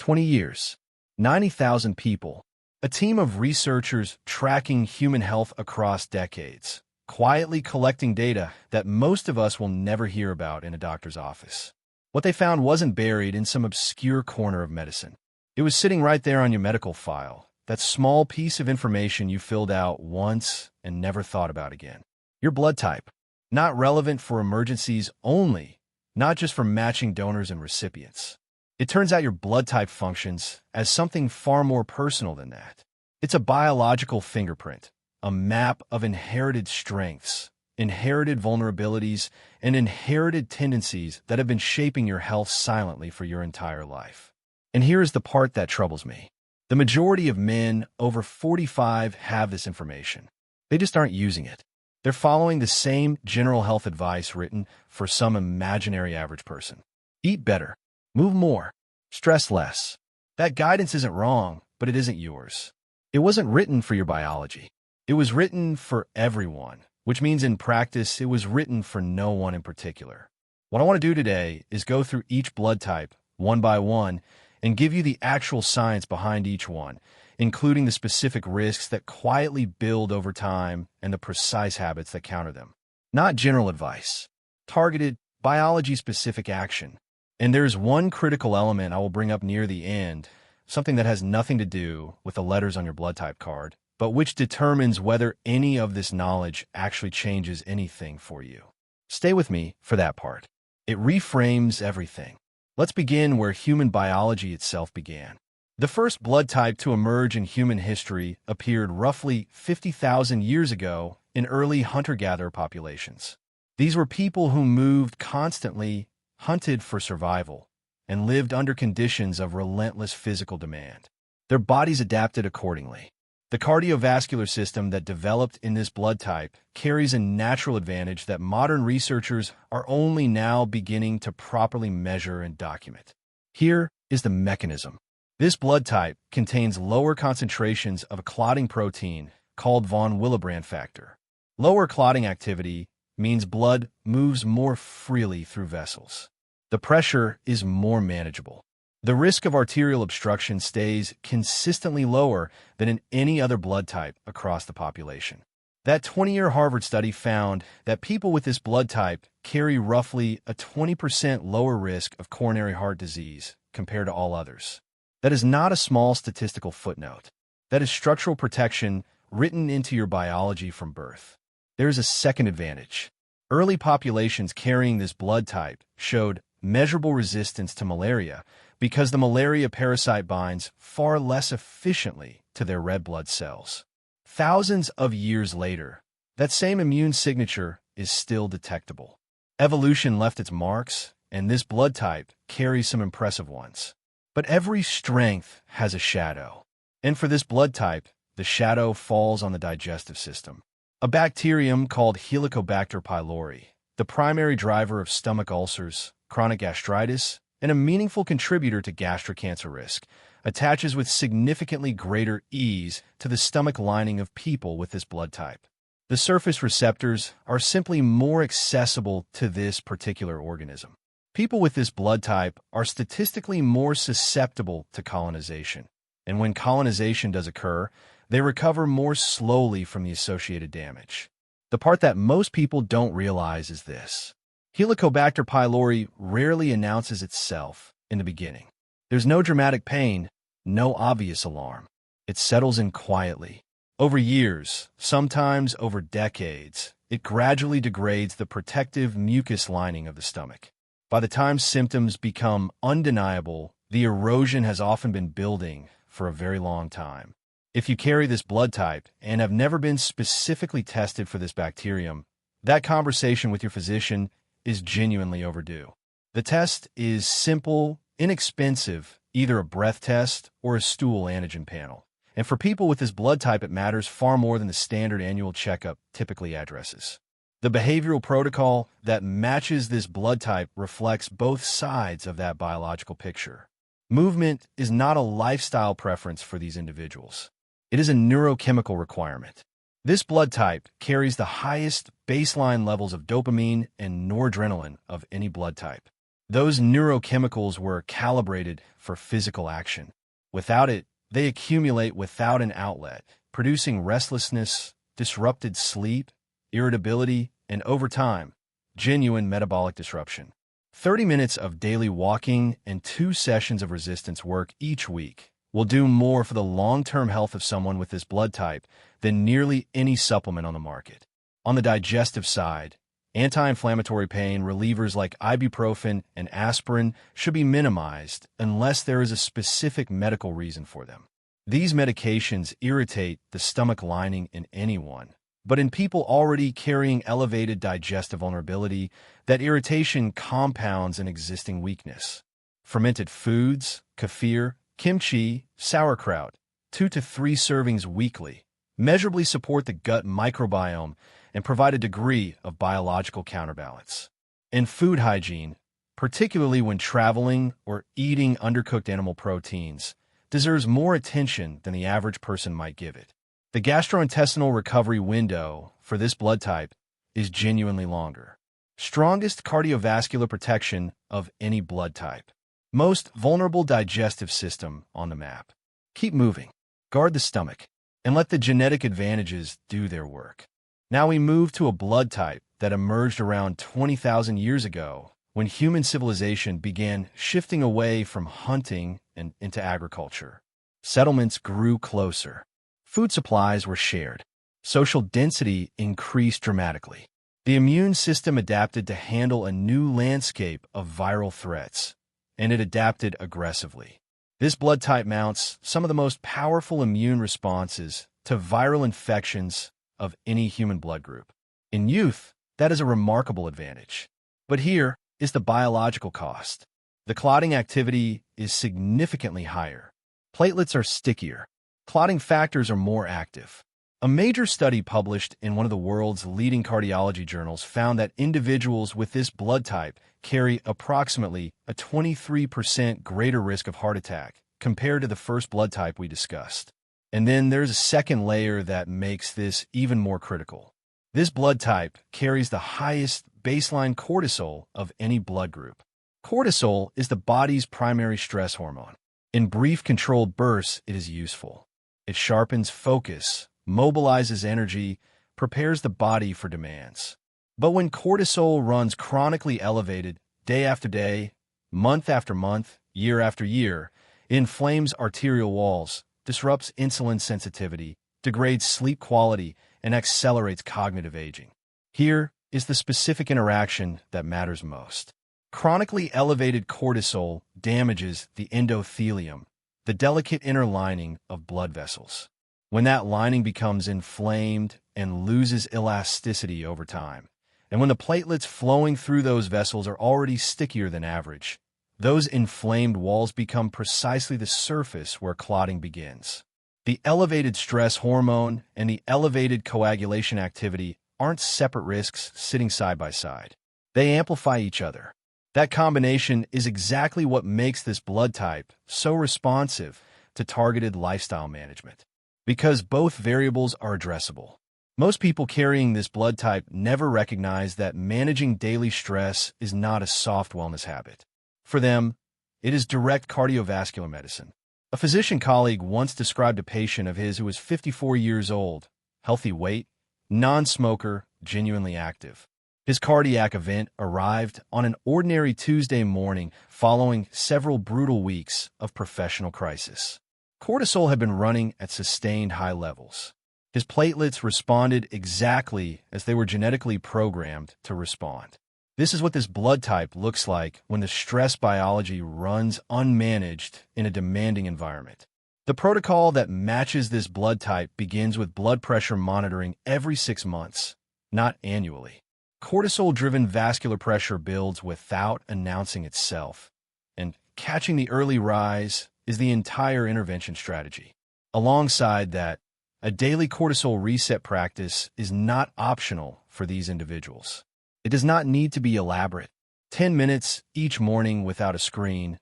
20 years, 90,000 people, a team of researchers tracking human health across decades, quietly collecting data that most of us will never hear about in a doctor's office. What they found wasn't buried in some obscure corner of medicine. It was sitting right there on your medical file, that small piece of information you filled out once and never thought about again. Your blood type, not relevant for emergencies only, not just for matching donors and recipients. It turns out your blood type functions as something far more personal than that. It's a biological fingerprint, a map of inherited strengths, inherited vulnerabilities, and inherited tendencies that have been shaping your health silently for your entire life. And here is the part that troubles me. The majority of men over 45 have this information. They just aren't using it. They're following the same general health advice written for some imaginary average person. Eat better. Move more. Stress less. That guidance isn't wrong, but it isn't yours. It wasn't written for your biology. It was written for everyone, which means in practice, it was written for no one in particular. What I want to do today is go through each blood type, one by one, and give you the actual science behind each one, including the specific risks that quietly build over time and the precise habits that counter them. Not general advice. Targeted, biology-specific action. And there's one critical element I will bring up near the end, something that has nothing to do with the letters on your blood type card, but which determines whether any of this knowledge actually changes anything for you. Stay with me for that part. It reframes everything. Let's begin where human biology itself began. The first blood type to emerge in human history appeared roughly 50,000 years ago in early hunter-gatherer populations. These were people who moved constantly, hunted for survival, and lived under conditions of relentless physical demand. Their bodies adapted accordingly. The cardiovascular system that developed in this blood type carries a natural advantage that modern researchers are only now beginning to properly measure and document. Here is the mechanism. This blood type contains lower concentrations of a clotting protein called von Willebrand factor. Lower clotting activity means blood moves more freely through vessels. The pressure is more manageable. The risk of arterial obstruction stays consistently lower than in any other blood type across the population. That 20-year Harvard study found that people with this blood type carry roughly a 20% lower risk of coronary heart disease compared to all others. That is not a small statistical footnote. That is structural protection written into your biology from birth. There is a second advantage. Early populations carrying this blood type showed measurable resistance to malaria because the malaria parasite binds far less efficiently to their red blood cells. Thousands of years later, that same immune signature is still detectable. Evolution left its marks, and this blood type carries some impressive ones. But every strength has a shadow. And for this blood type, the shadow falls on the digestive system. A bacterium called Helicobacter pylori, the primary driver of stomach ulcers, chronic gastritis, and a meaningful contributor to gastric cancer risk, attaches with significantly greater ease to the stomach lining of people with this blood type. The surface receptors are simply more accessible to this particular organism. People with this blood type are statistically more susceptible to colonization, and when colonization does occur, they recover more slowly from the associated damage. The part that most people don't realize is this. Helicobacter pylori rarely announces itself in the beginning. There's no dramatic pain, no obvious alarm. It settles in quietly. Over years, sometimes over decades, it gradually degrades the protective mucus lining of the stomach. By the time symptoms become undeniable, the erosion has often been building for a very long time. If you carry this blood type and have never been specifically tested for this bacterium, that conversation with your physician is genuinely overdue. The test is simple, inexpensive, either a breath test or a stool antigen panel. And for people with this blood type, it matters far more than the standard annual checkup typically addresses. The behavioral protocol that matches this blood type reflects both sides of that biological picture. Movement is not a lifestyle preference for these individuals. It is a neurochemical requirement. This blood type carries the highest baseline levels of dopamine and noradrenaline of any blood type. Those neurochemicals were calibrated for physical action. Without it, they accumulate without an outlet, producing restlessness, disrupted sleep, irritability, and over time, genuine metabolic disruption. 30 minutes of daily walking and 2 sessions of resistance work each week will do more for the long-term health of someone with this blood type than nearly any supplement on the market. On the digestive side, anti-inflammatory pain relievers like ibuprofen and aspirin should be minimized unless there is a specific medical reason for them. These medications irritate the stomach lining in anyone, but in people already carrying elevated digestive vulnerability, that irritation compounds an existing weakness. Fermented foods, kefir, kimchi, sauerkraut, 2 to 3 servings weekly, measurably support the gut microbiome and provide a degree of biological counterbalance. In food hygiene, particularly when traveling or eating undercooked animal proteins, deserves more attention than the average person might give it. The gastrointestinal recovery window for this blood type is genuinely longer. Strongest cardiovascular protection of any blood type. Most vulnerable digestive system on the map. Keep moving. Guard the stomach, and let the genetic advantages do their work. Now we move to a blood type that emerged around 20,000 years ago when human civilization began shifting away from hunting and into agriculture. Settlements grew closer. Food supplies were shared. Social density increased dramatically. The immune system adapted to handle a new landscape of viral threats, and it adapted aggressively. This blood type mounts some of the most powerful immune responses to viral infections of any human blood group. In youth, that is a remarkable advantage. But here is the biological cost. The clotting activity is significantly higher. Platelets are stickier. Clotting factors are more active. A major study published in one of the world's leading cardiology journals found that individuals with this blood type carry approximately a 23% greater risk of heart attack compared to the first blood type we discussed. And then there's a second layer that makes this even more critical. This blood type carries the highest baseline cortisol of any blood group. Cortisol is the body's primary stress hormone. In brief, controlled bursts, it is useful. It sharpens focus, mobilizes energy, prepares the body for demands. But when cortisol runs chronically elevated day after day, month after month, year after year, it inflames arterial walls, disrupts insulin sensitivity, degrades sleep quality, and accelerates cognitive aging. Here is the specific interaction that matters most. Chronically elevated cortisol damages the endothelium, the delicate inner lining of blood vessels. When that lining becomes inflamed and loses elasticity over time, and when the platelets flowing through those vessels are already stickier than average, those inflamed walls become precisely the surface where clotting begins. The elevated stress hormone and the elevated coagulation activity aren't separate risks sitting side by side. They amplify each other. That combination is exactly what makes this blood type so responsive to targeted lifestyle management. Because both variables are addressable. Most people carrying this blood type never recognize that managing daily stress is not a soft wellness habit. For them, it is direct cardiovascular medicine. A physician colleague once described a patient of his who was 54 years old, healthy weight, non-smoker, genuinely active. His cardiac event arrived on an ordinary Tuesday morning following several brutal weeks of professional crisis. Cortisol had been running at sustained high levels. His platelets responded exactly as they were genetically programmed to respond. This is what this blood type looks like when the stress biology runs unmanaged in a demanding environment. The protocol that matches this blood type begins with blood pressure monitoring every 6 months, not annually. Cortisol-driven vascular pressure builds without announcing itself, and catching the early rise is the entire intervention strategy. Alongside that, a daily cortisol reset practice is not optional for these individuals. It does not need to be elaborate. 10 minutes each morning without a screen,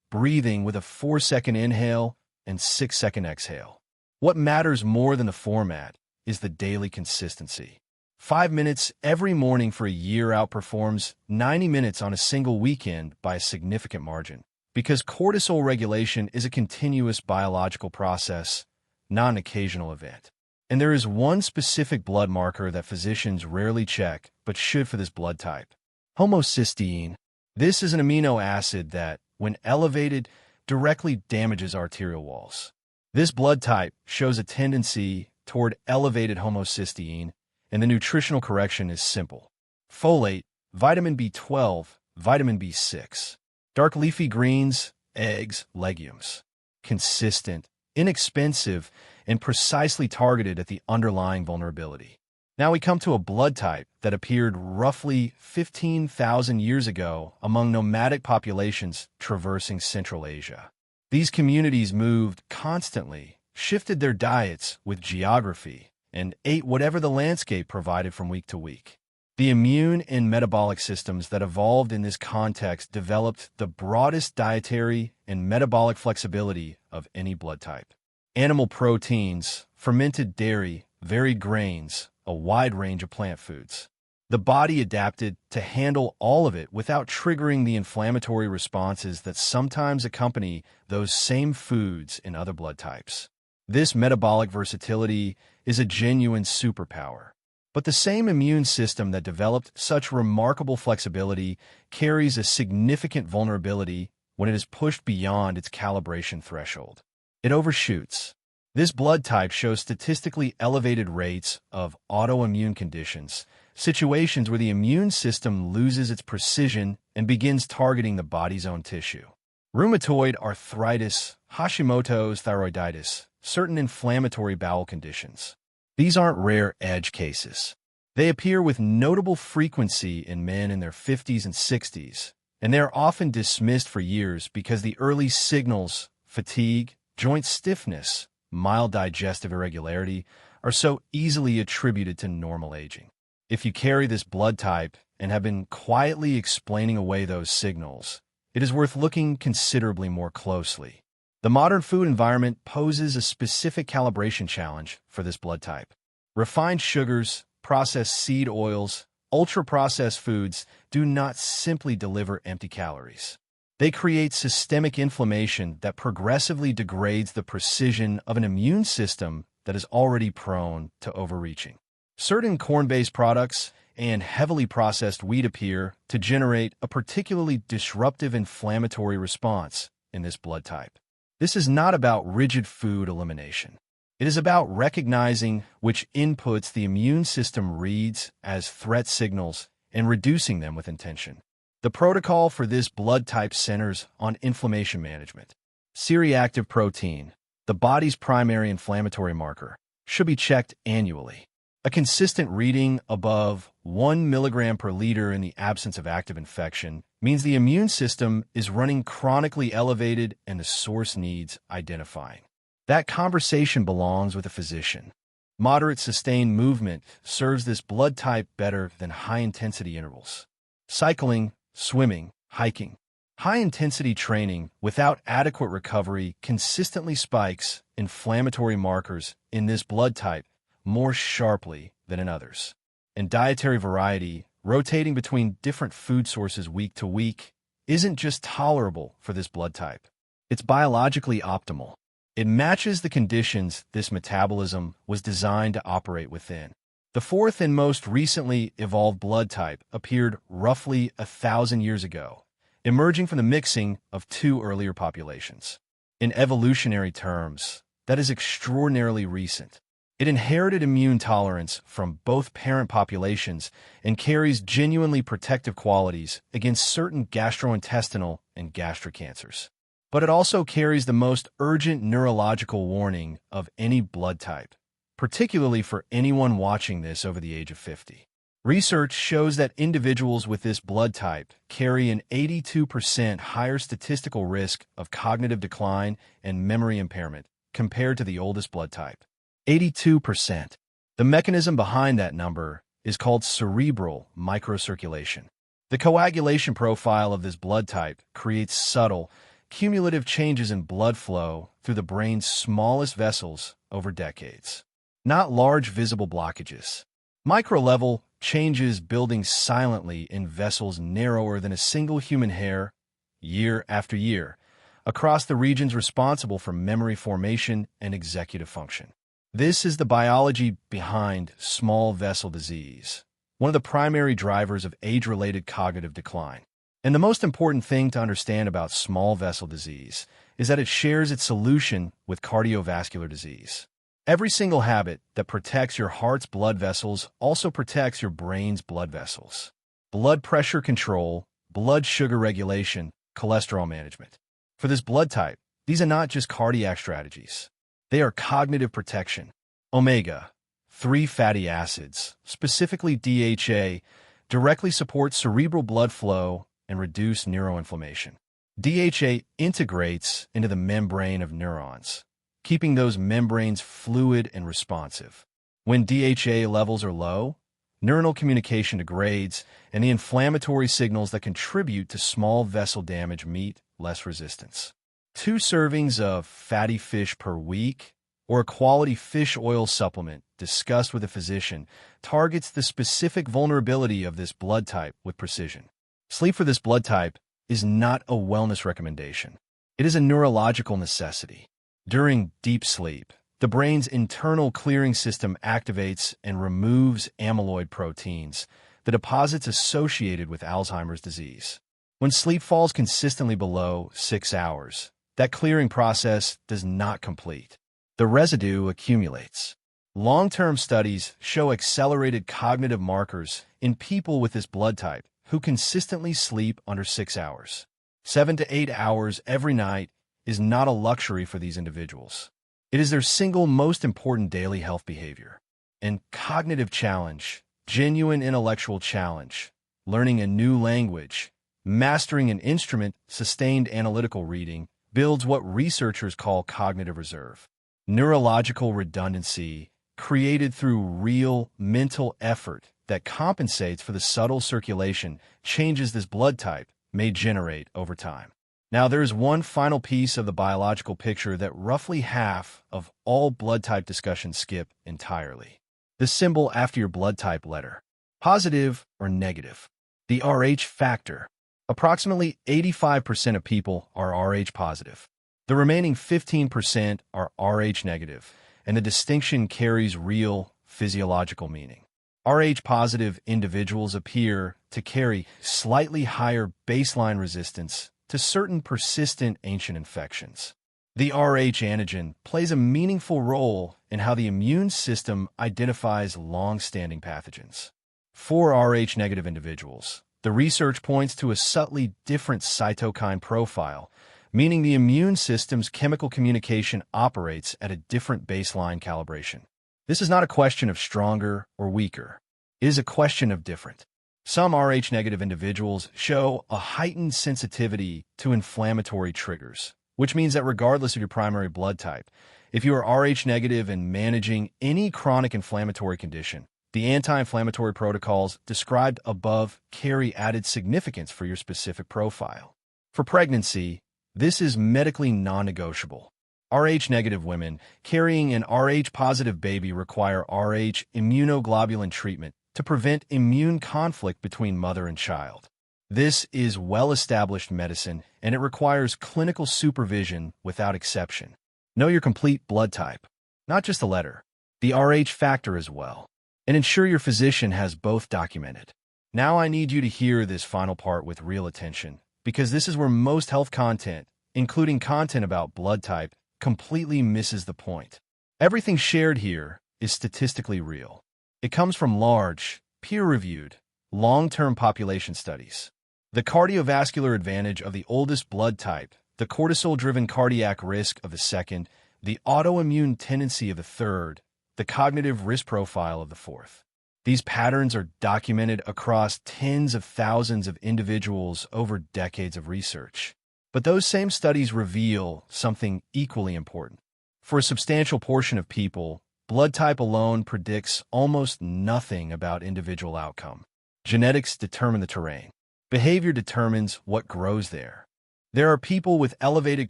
breathing with a 4-second inhale and 6-second exhale. What matters more than the format is the daily consistency. 5 minutes every morning for a year outperforms 90 minutes on a single weekend by a significant margin, because cortisol regulation is a continuous biological process, not an occasional event. And there is one specific blood marker that physicians rarely check, but should for this blood type: homocysteine. This is an amino acid that, when elevated, directly damages arterial walls. This blood type shows a tendency toward elevated homocysteine, and the nutritional correction is simple: folate, vitamin B12, vitamin B6, dark leafy greens, eggs, legumes. Consistent, inexpensive, and precisely targeted at the underlying vulnerability. Now we come to a blood type that appeared roughly 15,000 years ago among nomadic populations traversing Central Asia. These communities moved constantly, shifted their diets with geography, and ate whatever the landscape provided from week to week. The immune and metabolic systems that evolved in this context developed the broadest dietary and metabolic flexibility of any blood type. Animal proteins, fermented dairy, varied grains, a wide range of plant foods. The body adapted to handle all of it without triggering the inflammatory responses that sometimes accompany those same foods in other blood types. This metabolic versatility is a genuine superpower. But the same immune system that developed such remarkable flexibility carries a significant vulnerability when it is pushed beyond its calibration threshold. It overshoots. This blood type shows statistically elevated rates of autoimmune conditions, situations where the immune system loses its precision and begins targeting the body's own tissue. Rheumatoid arthritis, Hashimoto's thyroiditis, certain inflammatory bowel conditions. These aren't rare edge cases. They appear with notable frequency in men in their 50s and 60s, and they are often dismissed for years because the early signals, fatigue, joint stiffness, mild digestive irregularity, are so easily attributed to normal aging. If you carry this blood type and have been quietly explaining away those signals, it is worth looking considerably more closely. The modern food environment poses a specific calibration challenge for this blood type. Refined sugars, processed seed oils, ultra-processed foods do not simply deliver empty calories. They create systemic inflammation that progressively degrades the precision of an immune system that is already prone to overreaching. Certain corn-based products and heavily processed wheat appear to generate a particularly disruptive inflammatory response in this blood type. This is not about rigid food elimination. It is about recognizing which inputs the immune system reads as threat signals and reducing them with intention. The protocol for this blood type centers on inflammation management. C-reactive protein, the body's primary inflammatory marker, should be checked annually. A consistent reading above 1 milligram per liter in the absence of active infection means the immune system is running chronically elevated and the source needs identifying. That conversation belongs with a physician. Moderate sustained movement serves this blood type better than high-intensity intervals. Cycling, swimming, hiking. High-intensity training without adequate recovery consistently spikes inflammatory markers in this blood type more sharply than in others. And dietary variety, rotating between different food sources week to week, isn't just tolerable for this blood type. It's biologically optimal. It matches the conditions this metabolism was designed to operate within. The fourth and most recently evolved blood type appeared roughly 1,000 years ago, emerging from the mixing of two earlier populations. In evolutionary terms, that is extraordinarily recent. It inherited immune tolerance from both parent populations and carries genuinely protective qualities against certain gastrointestinal and gastric cancers. But it also carries the most urgent neurological warning of any blood type, particularly for anyone watching this over the age of 50. Research shows that individuals with this blood type carry an 82% higher statistical risk of cognitive decline and memory impairment compared to the oldest blood type. 82%. The mechanism behind that number is called cerebral microcirculation. The coagulation profile of this blood type creates subtle, cumulative changes in blood flow through the brain's smallest vessels over decades. Not large visible blockages. Micro-level changes building silently in vessels narrower than a single human hair, year after year, across the regions responsible for memory formation and executive function. This is the biology behind small vessel disease, one of the primary drivers of age-related cognitive decline. And the most important thing to understand about small vessel disease is that it shares its solution with cardiovascular disease. Every single habit that protects your heart's blood vessels also protects your brain's blood vessels. Blood pressure control, blood sugar regulation, cholesterol management. For this blood type, these are not just cardiac strategies. They are cognitive protection. Omega-3 fatty acids, specifically DHA, directly support cerebral blood flow and reduce neuroinflammation. DHA integrates into the membrane of neurons, keeping those membranes fluid and responsive. When DHA levels are low, neuronal communication degrades, and the inflammatory signals that contribute to small vessel damage meet less resistance. 2 servings of fatty fish per week or a quality fish oil supplement discussed with a physician targets the specific vulnerability of this blood type with precision. Sleep for this blood type is not a wellness recommendation. It is a neurological necessity. During deep sleep, the brain's internal clearing system activates and removes amyloid proteins, the deposits associated with Alzheimer's disease. When sleep falls consistently below 6 hours, that clearing process does not complete. The residue accumulates. Long-term studies show accelerated cognitive markers in people with this blood type who consistently sleep under 6 hours. 7 to 8 hours every night is not a luxury for these individuals. It is their single most important daily health behavior. And cognitive challenge, genuine intellectual challenge, learning a new language, mastering an instrument, sustained analytical reading, builds what researchers call cognitive reserve. Neurological redundancy created through real mental effort that compensates for the subtle circulation changes this blood type may generate over time. Now, there is one final piece of the biological picture that roughly half of all blood type discussions skip entirely. The symbol after your blood type letter, positive or negative. The Rh factor. Approximately 85% of people are Rh positive. The remaining 15% are Rh negative, and the distinction carries real physiological meaning. Rh positive individuals appear to carry slightly higher baseline resistance to certain persistent ancient infections. The Rh antigen plays a meaningful role in how the immune system identifies long-standing pathogens. For Rh negative individuals, the research points to a subtly different cytokine profile, meaning the immune system's chemical communication operates at a different baseline calibration. This is not a question of stronger or weaker. It is a question of different. Some Rh negative individuals show a heightened sensitivity to inflammatory triggers, which means that regardless of your primary blood type, if you are Rh negative and managing any chronic inflammatory condition, the anti-inflammatory protocols described above carry added significance for your specific profile. For pregnancy, this is medically non-negotiable. Rh negative women carrying an Rh positive baby require Rh immunoglobulin treatment to prevent immune conflict between mother and child. This is well-established medicine, and it requires clinical supervision without exception. Know your complete blood type, not just the letter, the Rh factor as well, and ensure your physician has both documented. Now I need you to hear this final part with real attention, because this is where most health content, including content about blood type, completely misses the point. Everything shared here is statistically real. It comes from large, peer-reviewed, long-term population studies. The cardiovascular advantage of the oldest blood type, the cortisol-driven cardiac risk of the second, the autoimmune tendency of the third, the cognitive risk profile of the fourth. These patterns are documented across tens of thousands of individuals over decades of research. But those same studies reveal something equally important. For a substantial portion of people, blood type alone predicts almost nothing about individual outcome. Genetics determine the terrain. Behavior determines what grows there. There are people with elevated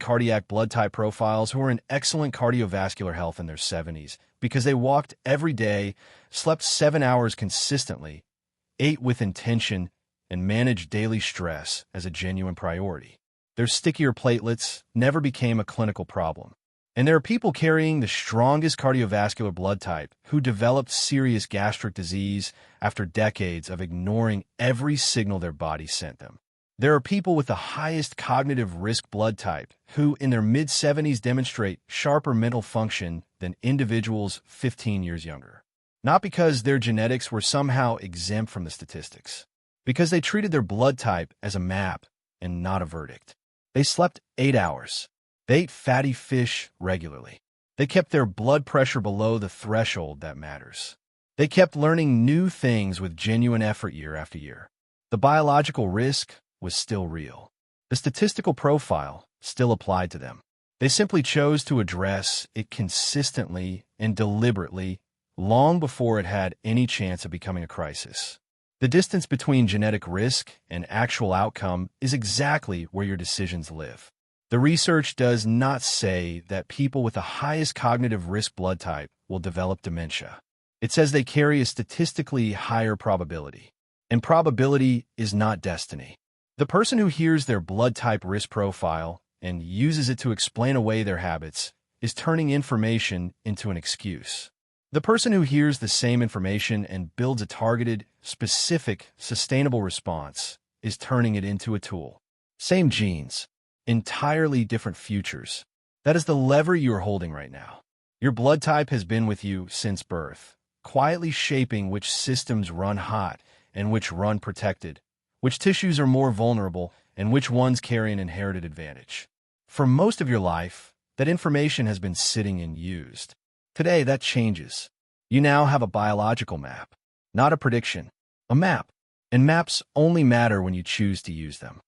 cardiac blood type profiles who are in excellent cardiovascular health in their 70s because they walked every day, slept 7 hours consistently, ate with intention, and managed daily stress as a genuine priority. Their stickier platelets never became a clinical problem. And there are people carrying the strongest cardiovascular blood type who developed serious gastric disease after decades of ignoring every signal their body sent them. There are people with the highest cognitive risk blood type who, in their mid-70s, demonstrate sharper mental function than individuals 15 years younger. Not because their genetics were somehow exempt from the statistics, because they treated their blood type as a map and not a verdict. They slept 8 hours. They ate fatty fish regularly. They kept their blood pressure below the threshold that matters. They kept learning new things with genuine effort year after year. The biological risk was still real. The statistical profile still applied to them. They simply chose to address it consistently and deliberately long before it had any chance of becoming a crisis. The distance between genetic risk and actual outcome is exactly where your decisions live. The research does not say that people with the highest cognitive risk blood type will develop dementia. It says they carry a statistically higher probability. And probability is not destiny. The person who hears their blood type risk profile and uses it to explain away their habits is turning information into an excuse. The person who hears the same information and builds a targeted, specific, sustainable response is turning it into a tool. Same genes, entirely different futures. That is the lever you are holding right now. Your blood type has been with you since birth, quietly shaping which systems run hot and which run protected, which tissues are more vulnerable, and which ones carry an inherited advantage. For most of your life, that information has been sitting and used. Today, that changes. You now have a biological map, not a prediction, a map. And maps only matter when you choose to use them.